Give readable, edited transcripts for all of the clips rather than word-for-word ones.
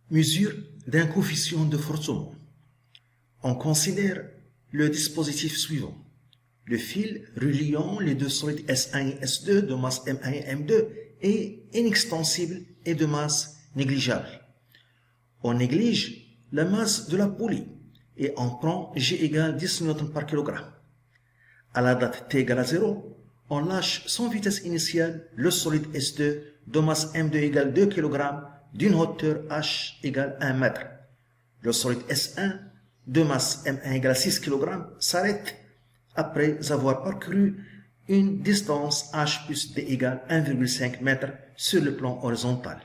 Mesure d'un coefficient de frottement. On considère le dispositif suivant. Le fil reliant les deux solides S1 et S2 de masse M1 et M2 est inextensible et de masse négligeable. On néglige la masse de la poulie et on prend G égale 10 N par kg. À la date T égale à 0, on lâche sans vitesse initiale le solide S2 de masse M2 égale 2 kg d'une hauteur H égale 1 mètre. Le solide S1 de masse M1 égale 6 kg s'arrête après avoir parcouru une distance H plus D égale 1,5 m sur le plan horizontal.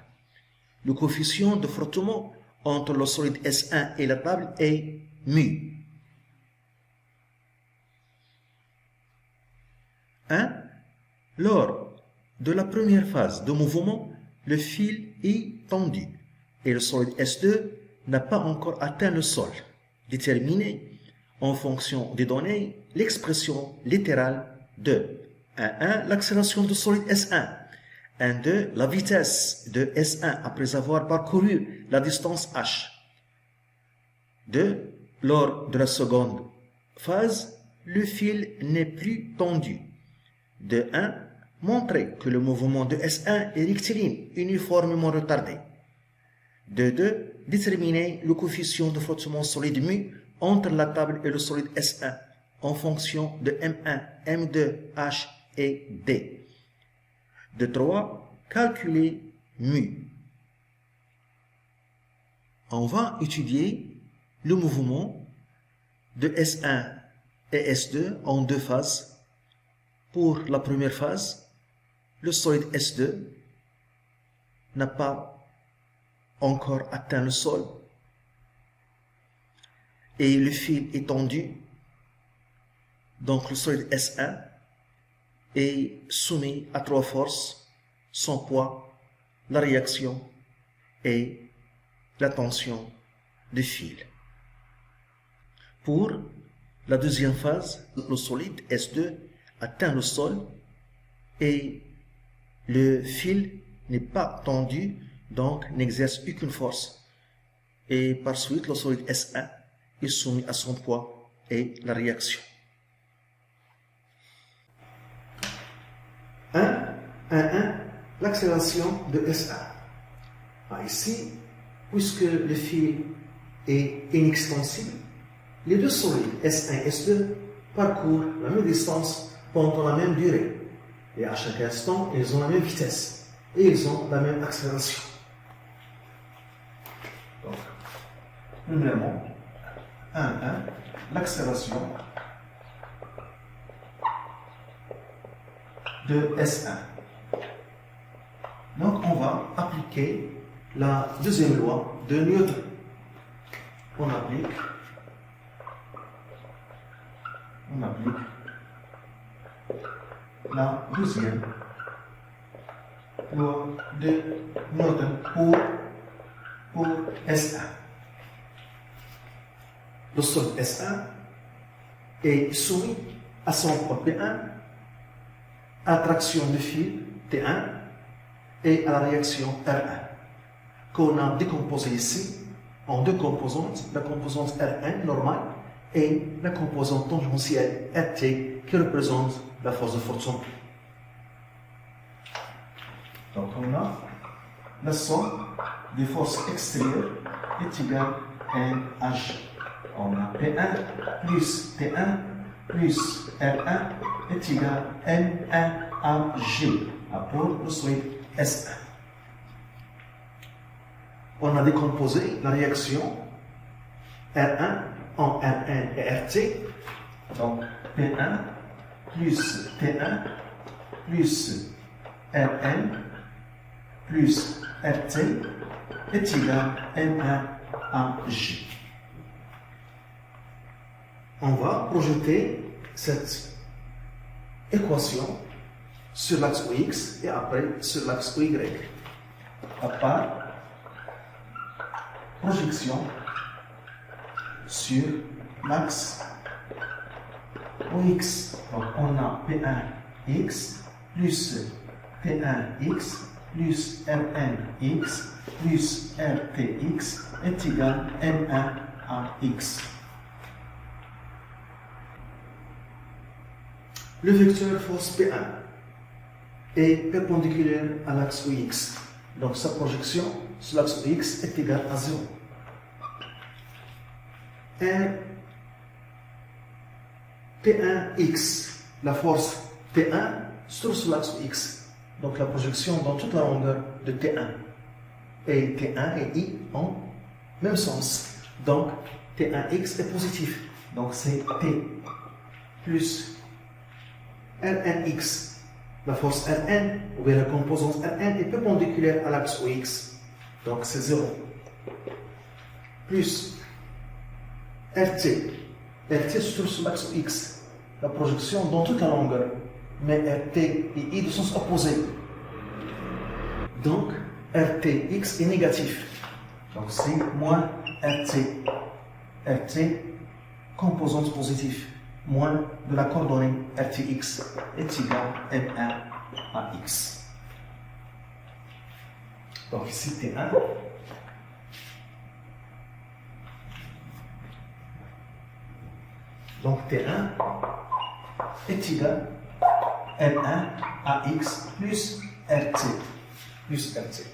Le coefficient de frottement entre le solide S1 et la table est mu. 1. Lors de la première phase de mouvement, le fil est tendu et le solide S2 n'a pas encore atteint le sol. Déterminez en fonction des données l'expression littérale de 1 l'accélération du solide S1, 2 la vitesse de S1 après avoir parcouru la distance H, 2 lors de la seconde phase, le fil n'est plus tendu. 1 montrer que le mouvement de S1 est rectiligne, uniformément retardé. 2 déterminer le coefficient de frottement solide mu entre la table et le solide S1 en fonction de M1, M2, H et D. 3 calculer mu. On va étudier le mouvement de S1 et S2 en deux phases. Pour la première phase, le solide S2 n'a pas encore atteint le sol et le fil est tendu. Donc le solide S1 est soumis à trois forces, son poids, la réaction et la tension du fil. Pour la deuxième phase, le solide S2 atteint le sol et le fil n'est pas tendu, donc n'exerce aucune force. Et par suite, le solide S1 est soumis à son poids et la réaction. 1, l'accélération de S1. Ici, puisque le fil est inextensible, les deux solides S1 et S2 parcourent la même distance pendant la même durée. Et à chaque instant, ils ont la même vitesse. Et ils ont la même accélération. Donc, premièrement, 1, l'accélération de S1. Donc, on va appliquer la deuxième loi de Newton. On applique la deuxième loi de Newton pour S1. Le solide S1 est soumis à son poids P1, à traction de fil T1 et à la réaction R1 qu'on a décomposé ici en deux composantes, la composante R1 normale et la composante tangentielle RT qui représente la force de frottement. Donc on a la somme des forces extérieures est égale à NH. On a P1 plus T1 plus R1 est égal à N1AG pour le solide S1. On a décomposé la réaction R1 en R1 et RT. Donc P1 plus T1 plus Rn plus RT est égal à N1AG. On va projeter cette équation sur l'axe OX et après sur l'axe OY. À part projection sur l'axe OX. Donc on a P1X plus P1X plus Rnx plus Rtx est égal à M1 à x. Le vecteur force P1 est perpendiculaire à l'axe OX. Donc sa projection sur l'axe OX est égale à 0. R P1x, la force T1 se trouve sur l'axe X. Donc la projection dans toute la longueur de T1. Et T1 et I ont même sens. Donc T1x est positif. Donc c'est T plus Rnx. La force Rn, ou bien la composante Rn est perpendiculaire à l'axe OX. Donc c'est 0. Plus RT. RT se trouve sur l'axe X. La projection dans toute la longueur. Mais RT et I de sens opposé. Donc RTX est négatif. Donc c'est moins RT. RT, composante positive. Moins de la coordonnée RTX est égal à M1 à X. Donc ici T1. Donc T1 est égal à M1 à X plus RT. Plus RT.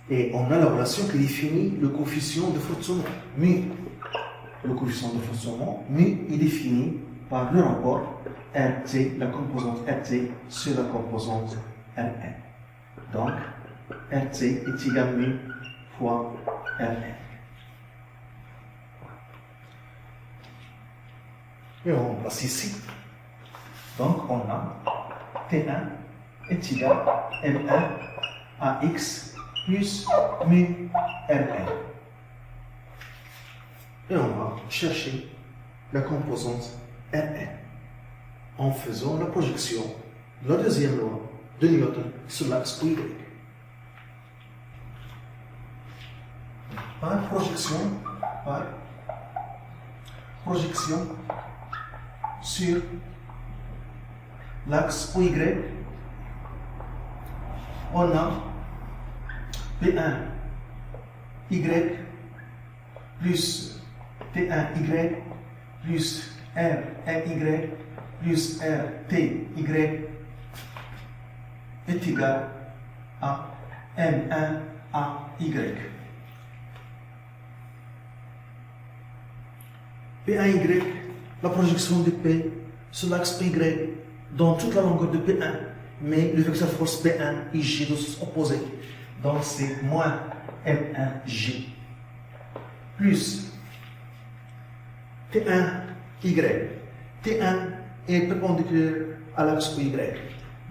Et on a la relation qui définit le coefficient de fonctionnement, mu. Le coefficient de fonctionnement, mu, est défini par le rapport RT, la composante RT sur la composante Rn. Donc, RT est égal à mu fois Rn. Et on passe ici. Donc, on a T1 est égal à M1 à X plus mu Rn. Et on va chercher la composante Rn en faisant la projection de la deuxième loi de Newton sur l'axe Y. Par projection sur l'axe Y, on a P1 Y plus T1Y plus RNY plus RTY est égal à M1 à Y. P1Y, la projection de P sur l'axe Y dans toute la longueur de P1, mais le vecteur force P1 et J de sens opposé. Donc c'est moins M1J plus T1Y. T1 est perpendiculaire à l'axe Y.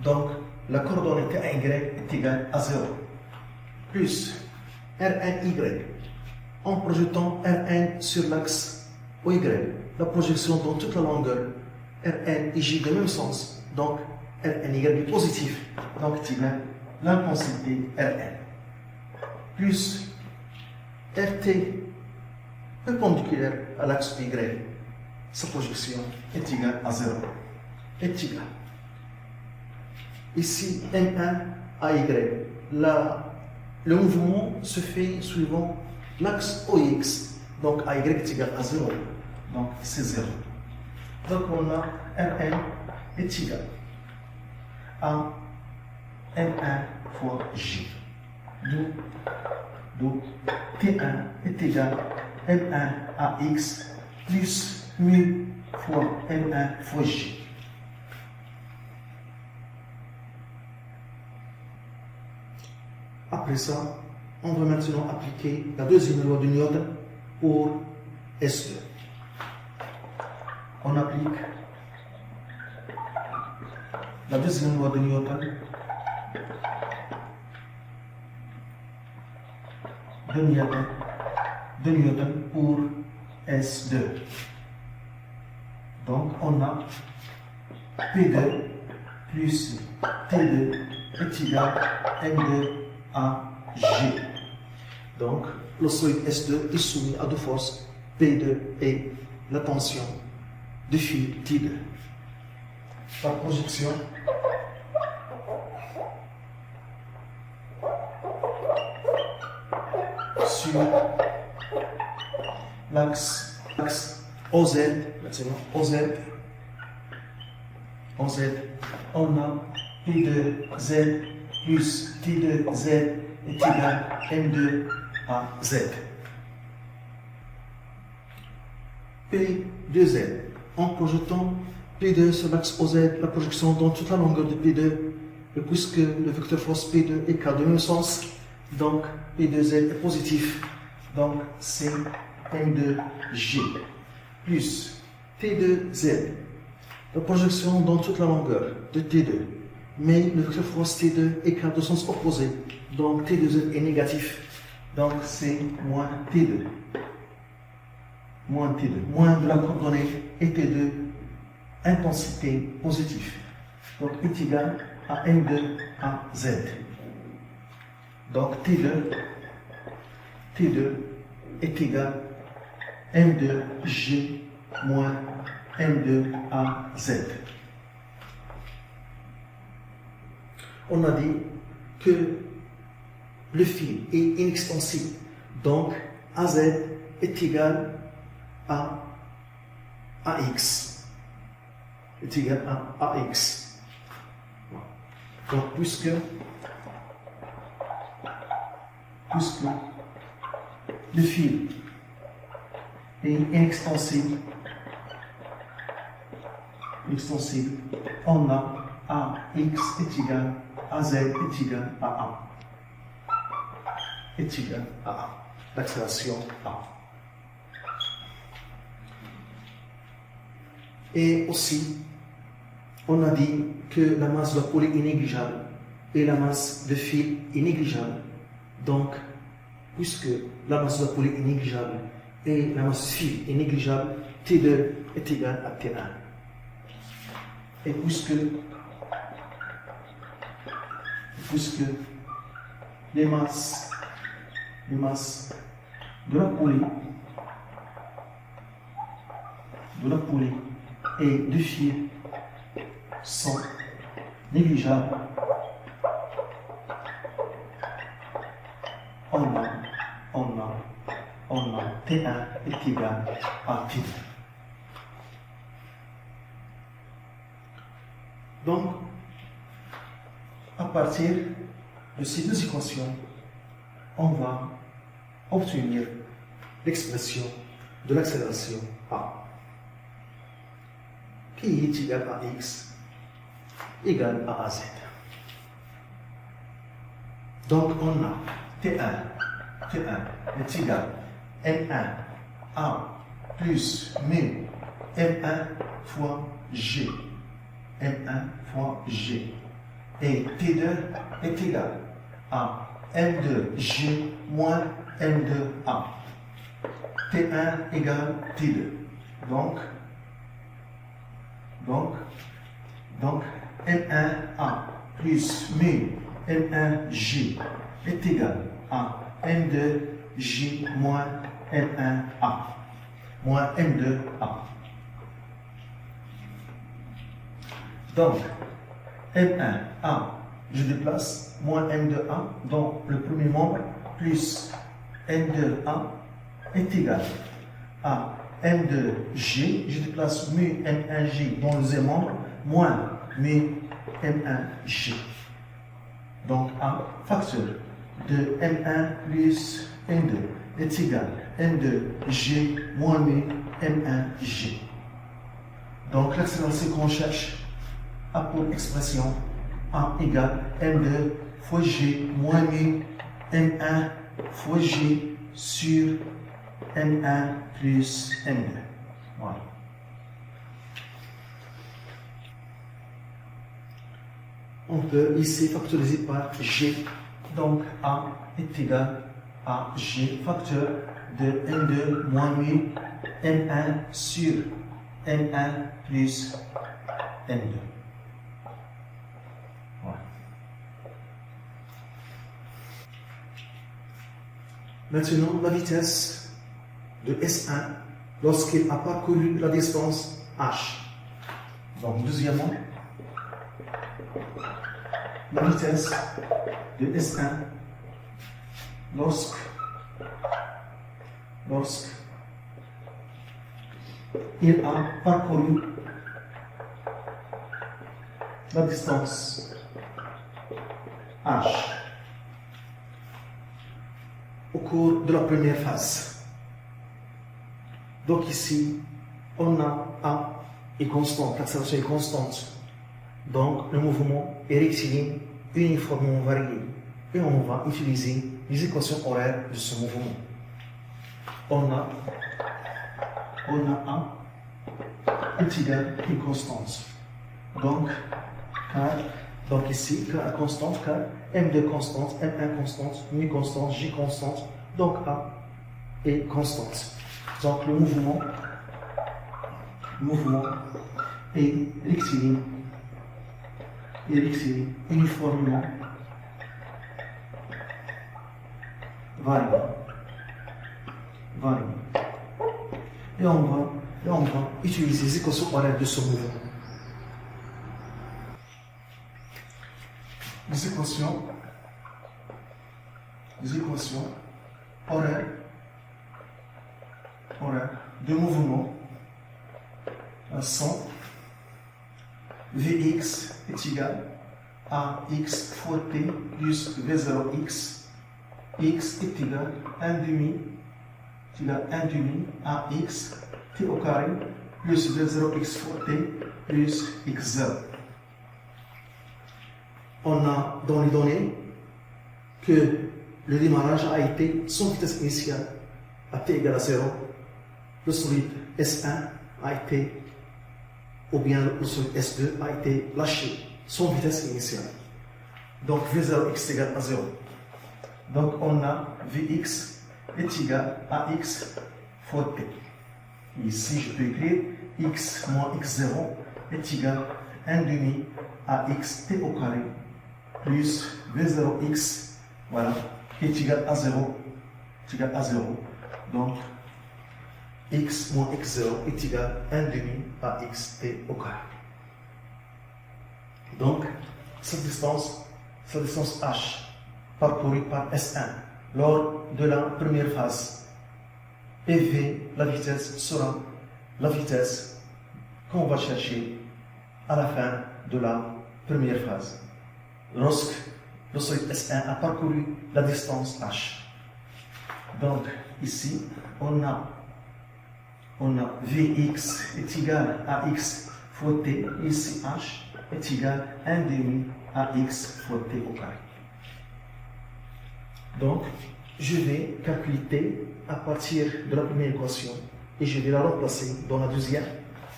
Donc la coordonnée T1Y est égale à 0. Plus RNY. En projetant Rn sur l'axe OY, la projection dans toute la longueur Rn et J de même sens. Donc RNY est positif. Donc c'est égal à l'intensité Rn. Plus RT perpendiculaire à l'axe Y, sa projection est égale à 0. Est égale. Ici, M1 à Y. Le mouvement se fait suivant l'axe OX. Donc AY est égal à 0. Donc c'est 0. Donc on a Rn est égal à M1 fois J. Donc T1 est égal à M1 à X plus mu fois M1 fois J. Après ça, on va maintenant appliquer la deuxième loi de Newton pour S2. On applique la deuxième loi de Newton de Newton pour S2. Donc on a P2 plus T2 est égal à M2 à G. Donc le solide S2 est soumis à deux forces P2 et la tension de fil T2. Par projection, sur l'axe OZ, maintenant OZ, on a P2Z plus T2Z est égal à M2 à Z. P2Z, en projetant P2 sur l'axe OZ, la projection dans toute la longueur de P2, et puisque le vecteur force P2 est carré dans le même sens, donc P2Z est positif, donc c'est M2G plus T2Z, la projection dans toute la longueur de T2, mais le vecteur force T2 est carré dans le sens opposé, donc T2Z est négatif, donc c'est moins T2. Moins T2, moins de la coordonnée et T2, intensité positive. Donc est égal à M2 à Z. Donc T2 est égal à M2G moins M2 à Z. On a dit que le fil est inextensible. Donc AZ est égal à AX est égal à AX. Donc, puisque le fil est inextensible, on a AX est égal à Z est égal à A. Est égal à A. L'accélération A. Et aussi, on a dit que la masse de la poule est négligeable et la masse de fil est négligeable. Donc, puisque la masse de la poule est négligeable et la masse de fil est négligeable, T2 est égal à T1. Et puisque les masses de la poulie et du fil sont négligeables, on a T1 est égal à T2. Donc, à partir de ces deux équations, on va obtenir l'expression de l'accélération A, qui est égal à X égale à AZ. Donc on a T1 est égal à M1 A plus mu M1 fois G. M1 fois G. Et T2 est égal à M2G moins M2A. T1 égale T2. Donc M1A plus mu M1G est égal à M2G moins M1A moins M2A. Donc M1A, je déplace moins M2A dans le premier membre plus M2A est égal à M2G, je déplace mu M1G dans le deuxième membre, moins mu M1G. Donc, un facteur de M1 plus M2 est égal à M2G moins mu M1G. Donc, l'accélération qu'on cherche a pour expression A égale M2 fois G moins mu M1 fois G sur M1 plus M2. Voilà. On peut ici factoriser par G. Donc A est égal à G facteur de M2 moins mu M1 sur M1 plus M2. Voilà. Maintenant, la vitesse de S1 lorsqu'il a parcouru la distance H. Donc, deuxièmement, la vitesse de S1 lorsque il a parcouru la distance h au cours de la première phase. Donc ici, on a A est constante, l'accélération est constante. Donc le mouvement est rectiligne, uniformément varié. Et on va utiliser les équations horaires de ce mouvement. On a A est égal à une constante. Donc ici, K est constante, car M2 constante, M1 constante, mu constante, J constante. Donc A est constante. Donc le mouvement est rectiligne, uniformément varié. Et on va utiliser les équations horaires de ce mouvement. Les équations horaires de mouvement sont Vx est égal à x fois t plus V0x. X est égal à 1 demi à x t au carré plus V0x fois t plus x0. On a dans les données que le démarrage a été sans vitesse initiale à t égale à 0. Le solide S1 a été, ou bien le solide S2 a été lâché sans vitesse initiale. Donc V0x est égal à 0. Donc on a Vx est égal à x fois t. Ici je peux écrire x moins x0 est égal à 1 demi à x t au carré plus V0x, voilà, est égal à 0. Donc x moins x0 est égal à 1 demi à x t au carré. Donc cette distance h parcourue par S1 lors de la première phase, et la vitesse sera la vitesse qu'on va chercher à la fin de la première phase, lorsque le solide S1 a parcouru la distance h. Donc ici on a Vx est égal à x fois t, ici h est égal à 1 demi à x fois t au carré. Donc, je vais calculer t à partir de la première équation et je vais la remplacer dans la deuxième.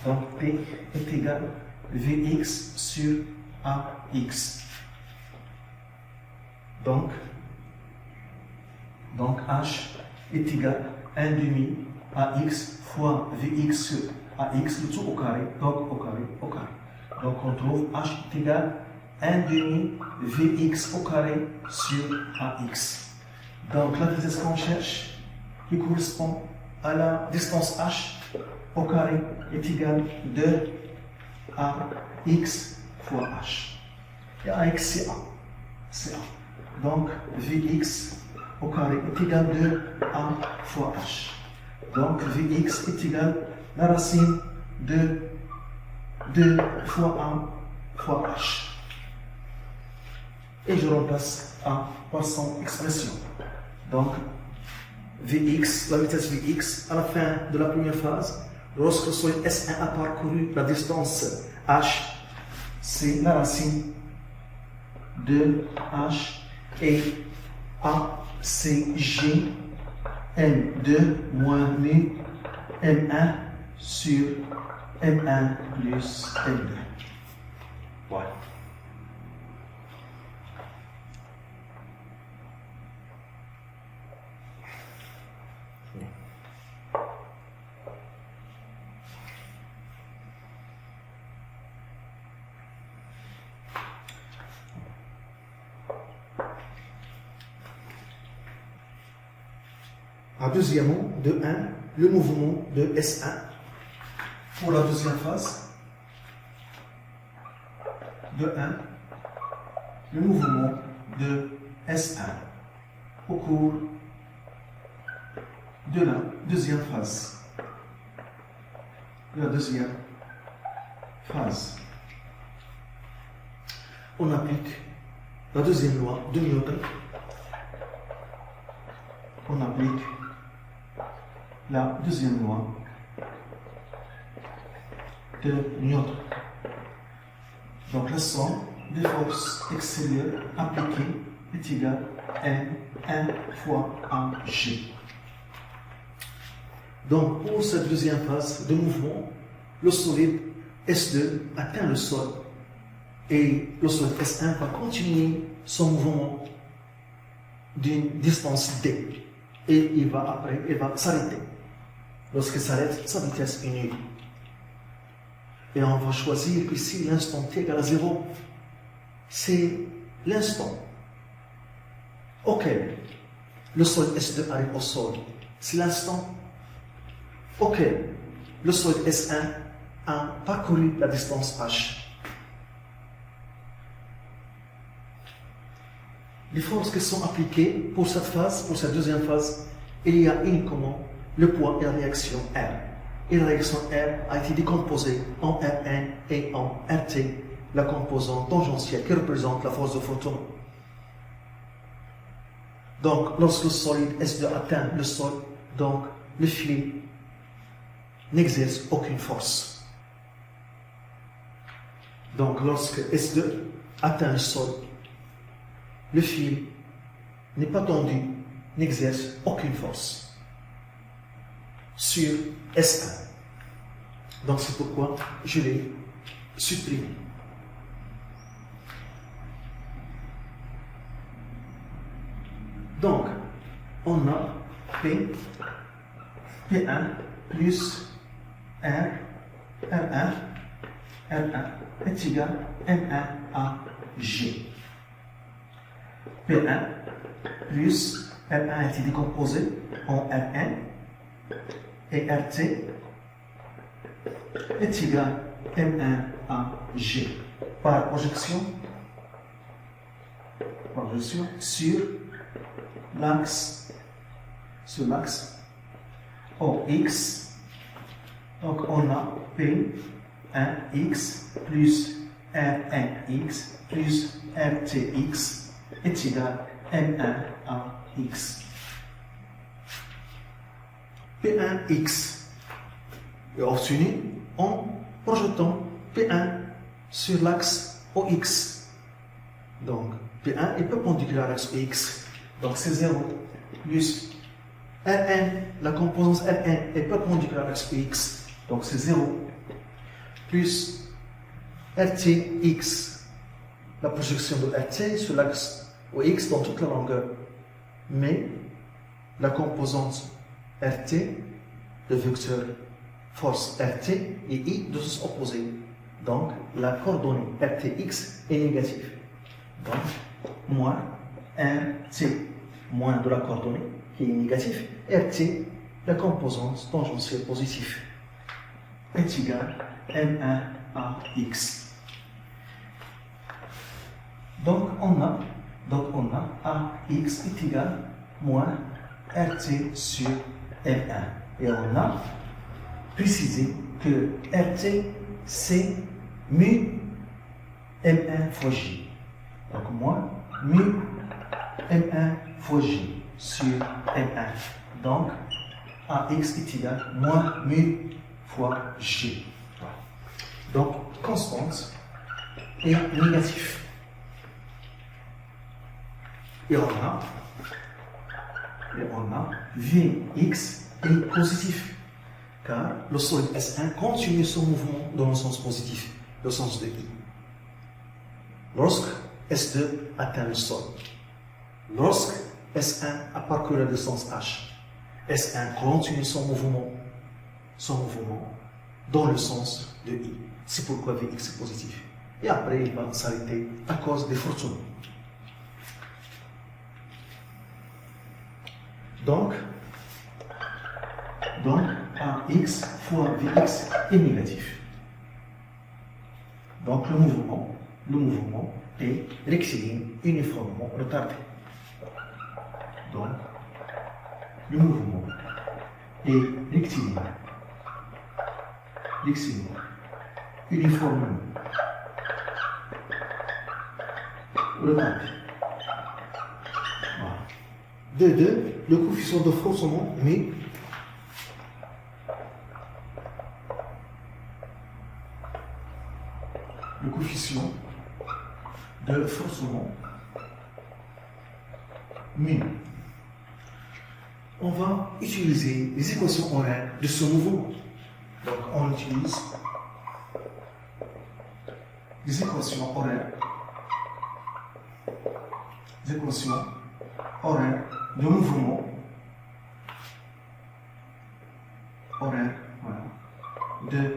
Donc, t est égal à Vx sur ax. Donc h est égal à 1 demi à x fois Vx sur ax, le tout au carré, donc au carré. Donc on trouve h est égal à 1 demi Vx au carré sur ax. Donc la vitesse qu'on cherche, qui correspond à la distance h au carré, est égale à 2 à x fois h. Et ax c'est a. Donc Vx au carré est égal à 2 a fois h. Donc Vx est égal à la racine de 2 fois a fois h. Et je remplace a par son expression. Donc Vx, la vitesse Vx, à la fin de la première phase, lorsque le solide S1 a parcouru la distance h, c'est la racine de h, et a c'est g m2 moins mu m1 sur m1 plus m2. Voilà. Deuxièmement, de 1, le mouvement de S1 pour la deuxième phase. De 1, le mouvement de S1 au cours de la deuxième phase. La deuxième phase. On applique la deuxième loi de Newton. On applique la deuxième loi de Newton. Donc la somme des forces extérieures appliquées est égale à M1 fois AG. Donc pour cette deuxième phase de mouvement, le solide S2 atteint le sol et le solide S1 va continuer son mouvement d'une distance D et il va s'arrêter. Lorsqu'il s'arrête, sa vitesse est nulle. Et on va choisir ici l'instant t égale à 0. C'est l'instant auquel le solide S2 arrive au sol. C'est l'instant auquel le solide S1 a parcouru la distance h. Les forces qui sont appliquées pour cette phase, pour cette deuxième phase, il y a uniquement le poids et la réaction R. Et la réaction R a été décomposée en Rn et en Rt, la composante tangentielle qui représente la force de frottement. Donc, lorsque le solide S2 atteint le sol, donc le filet n'exerce aucune force. Donc, lorsque S2 atteint le sol, le fil n'est pas tendu, n'exerce aucune force sur S1. Donc c'est pourquoi je l'ai supprimé. Donc, on a P1 plus R1 est égal à M1 à G. P1 plus R1 a été décomposé en Rn et Rt est égal à M1 à G par projection sur l'axe OX. Donc on a P1x plus R1x plus RTx est égal à M1 à X. P1x est obtenu en projetant P1 sur l'axe OX. Donc P1 est perpendiculaire à l'axe OX. Donc c'est 0 plus Rn, la composante Rn est perpendiculaire à l'axe OX. Donc c'est 0 plus Rtx, la projection de Rt sur l'axe OX dans toute la longueur. Mais la composante Rt, le vecteur force Rt et I de sens opposé. Donc la coordonnée Rtx est négative. Donc moins Rt moins de la coordonnée qui est négative, Rt, la composante tangentielle positive, est égale à M1 à X. Donc on a AX est égal moins RT sur M1. Et on a précisé que RT c'est mu M1 fois J. Donc moins mu M1 fois J sur M1. Donc AX est égal à moins mu fois J. Donc constante et négatif. Et on a Vx est positif, car le solide S1 continue son mouvement dans le sens positif, le sens de I. Lorsque S2 atteint le sol, lorsque S1 a parcouru la distance H, S1 continue son mouvement dans le sens de I. C'est pourquoi Vx est positif. Et après, il va s'arrêter à cause des frottements. Donc AX fois Vx est négatif. Donc le mouvement est rectiligne uniformément retardé. Donc le mouvement et rectiligne. Uniforme. Le compte. Voilà. Le coefficient de forcement, mais le coefficient de forcement mu. On va utiliser les équations horaires de ce mouvement. Donc on utilise les équations horaires de mouvement de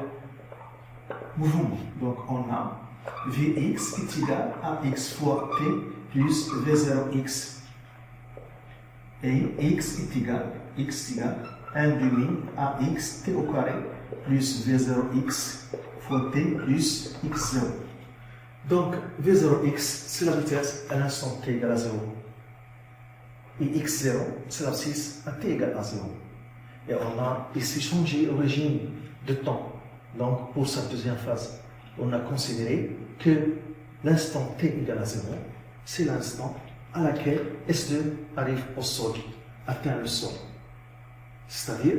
mouvement. Donc on a Vx est égal à x fois t plus V0x et x est égal 1 demi à x t au carré plus V0x fois t plus x0. Donc V0x c'est la vitesse à l'instant t égale à 0 et x0 c'est l'abscisse à t égale à 0. Et on a ici changé le régime de temps. Donc pour cette deuxième phase, on a considéré que l'instant t égale à 0, c'est l'instant à laquelle S2 arrive au sol, atteint le sol. C'est-à-dire,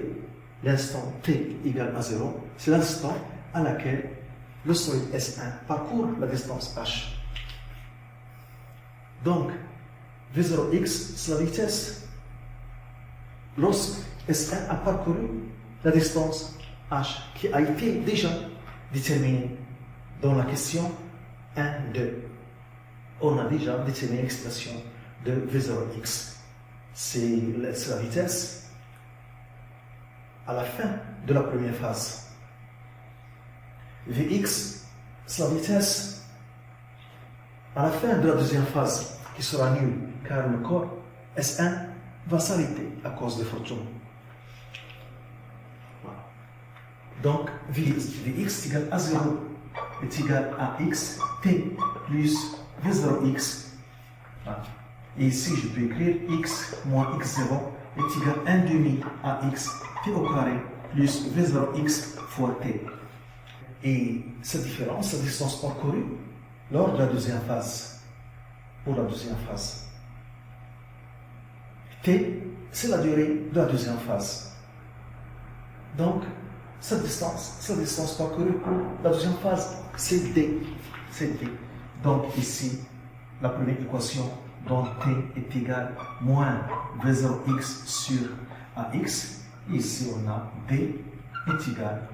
l'instant t égale à 0, c'est l'instant à laquelle le solide S1 parcourt la distance h. Donc, V0x, c'est la vitesse lorsque S1 a parcouru la distance h qui a été déjà déterminée dans la question 1, 2. On a déjà déterminé l'expression de V0x. C'est la vitesse à la fin de la première phase. Vx, c'est la vitesse à la fin de la deuxième phase, qui sera nulle, car le corps S1 va s'arrêter à cause de fortune. Voilà. Donc, Vx égale à 0 est égal à x t plus V0x. Voilà. Et ici, je peux écrire x moins x0 est égal à 1 demi à x t au carré plus V0x fois t. Et cette différence, la distance parcourue lors de la deuxième phase. Pour la deuxième phase. T, c'est la durée de la deuxième phase. Donc, cette distance parcourue pour la deuxième phase, c'est d. Donc ici, la première équation, dont t est égal à moins V0x sur ax. Ici, on a d est égal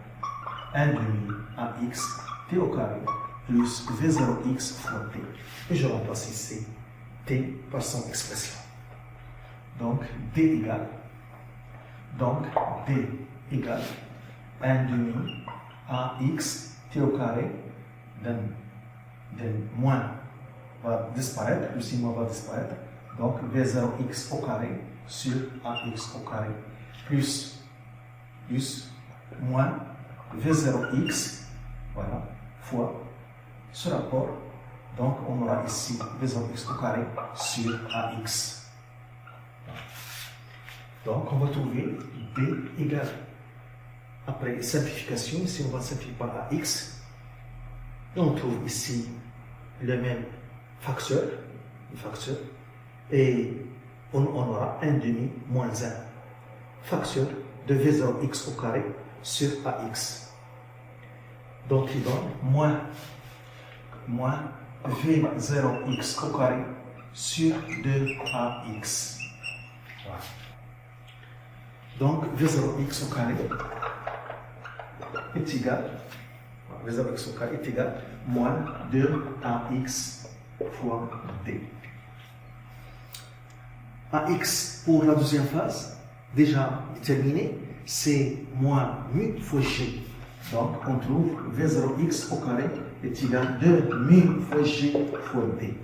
à 1 demi à x t au carré plus V0x fois t. Et je remplace ici t par son expression. Donc d égale 1 demi à x t au carré d'un moins va disparaître, le signe va disparaître. Donc V0x au carré sur ax au carré plus moins V0x, voilà, fois ce rapport. Donc on aura ici V0x au carré sur ax. Donc on va trouver d égale, après simplification, ici on va simplifier par ax, et on trouve ici le même facteur, et on aura 1 demi moins 1, facteur de V0x au carré sur ax. Donc il donne moins V0x au carré sur 2ax. Voilà. Donc V0x au carré est égal, V0x au carré est égal moins 2ax fois d. Ax pour la deuxième phase, déjà déterminé, c'est moins mu fois g. Donc on trouve V0x au carré est égal à 2 mu fois g fois d.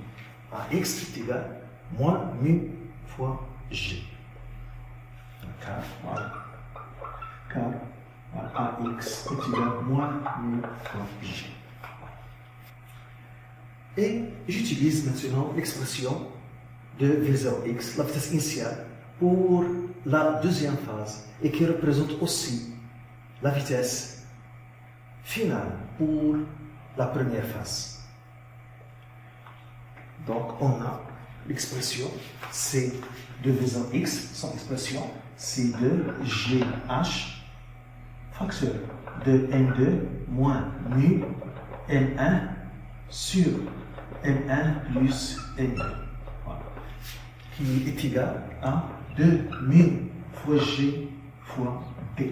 Ax est égal à moins mu fois g. Car ax est égal à moins mu fois g. Et j'utilise maintenant l'expression de V0x, la vitesse initiale, pour la deuxième phase et qui représente aussi la vitesse finale pour la première phase. Donc, on a l'expression C divisant X, son expression C2GH, facteur de M2 moins mu M1 sur M1 plus M2, voilà, qui est égal à 2 mu fois G fois B.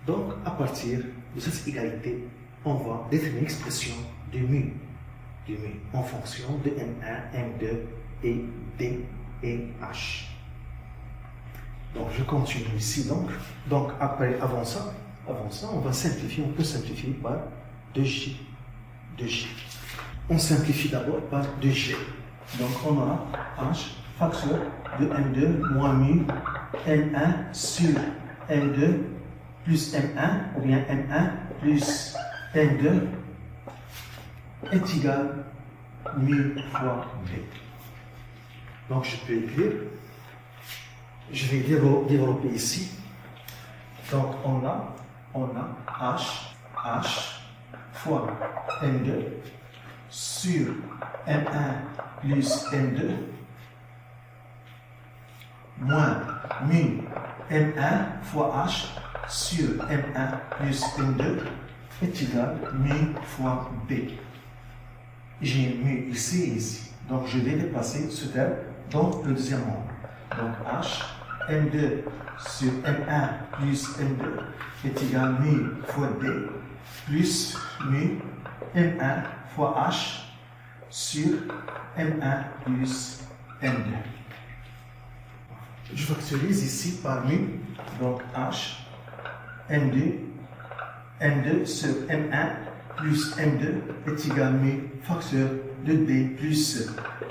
Donc, à partir de cette égalité, on va déterminer l'expression de mu en fonction de M1, M2 et D et H. Donc, je continue ici. Donc après, avant ça, on va simplifier. On peut simplifier par 2G. On simplifie d'abord par 2G. Donc, on aura H facteur de M2 moins mu M1 sur M2 plus M1, ou bien M1 plus M2 est égal à mu fois B. Donc, je peux écrire. Je vais développer ici. Donc, on a H fois M2 sur M1 plus M2 moins mu M1 fois H sur M1 plus M2 est égal à mu fois B. J'ai mu ici et ici. Donc, je vais déplacer ce terme dans le deuxième nombre. Donc, H, M2 sur M1 plus M2 est égal à mu fois D plus mu M1 fois H sur M1 plus M2. Je factorise ici par mu. Donc, H, M2 sur M1 plus M2 est égal à mu facteur de D plus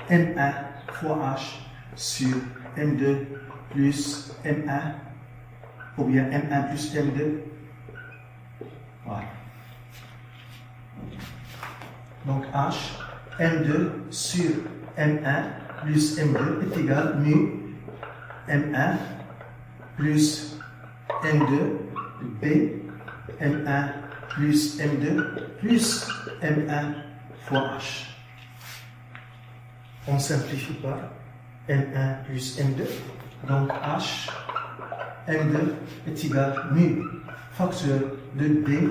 M1 fois H sur M2 plus M1 ou bien M1 plus M2. Voilà. Donc H, M2 sur M1 plus M2 est égal à mu M1 plus M2 B M1 plus M2 plus M1 fois H. On simplifie par M1 plus M2. Donc H, M2 est égal à mu facteur de D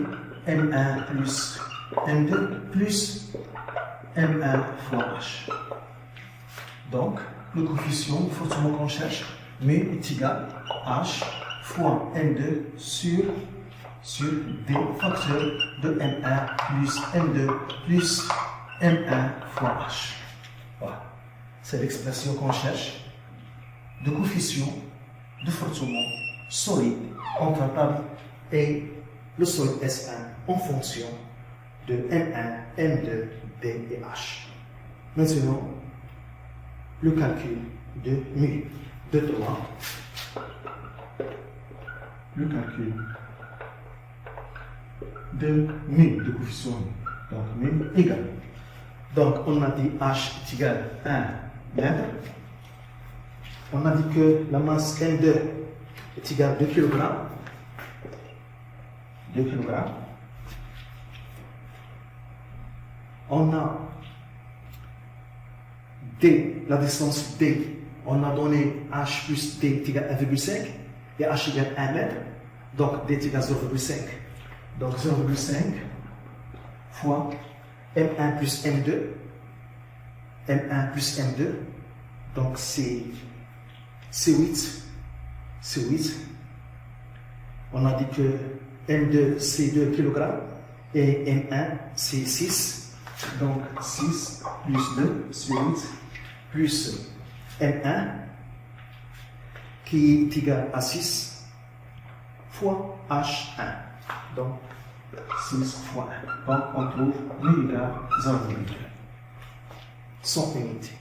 M1 plus M2 plus M1 fois H. Donc, le coefficient forcément qu'on cherche, mu est égal à H fois M2 sur D facteur de M1 plus M2 plus M1 fois H. Voilà. C'est l'expression qu'on cherche de coefficient de forcément solide entre la table et le solide S1 en fonction de M1, M2, D et H. Maintenant, le calcul de mu de 3. Le calcul de mu, de coefficient. Donc, mu égal. Donc, on a dit H est égal à 1 mètre. On a dit que la masse M2 est égale à 2 kg. 2 kg. On a D, la distance D, on a donné H plus D est égal à 1,5 et H égale 1 mètre. Donc D est égal à 0,5. Donc 0,5 fois M1 plus M2. M1 plus M2. Donc c'est 8. C'est 8. On a dit que M2 c'est 2 kg et M1 c'est 6. Donc 6 plus 2 c'est 8 plus M1 qui est égal à 6 fois H1. Donc 6 fois 1. Donc on trouve mu égal à 0,2. Sans unité.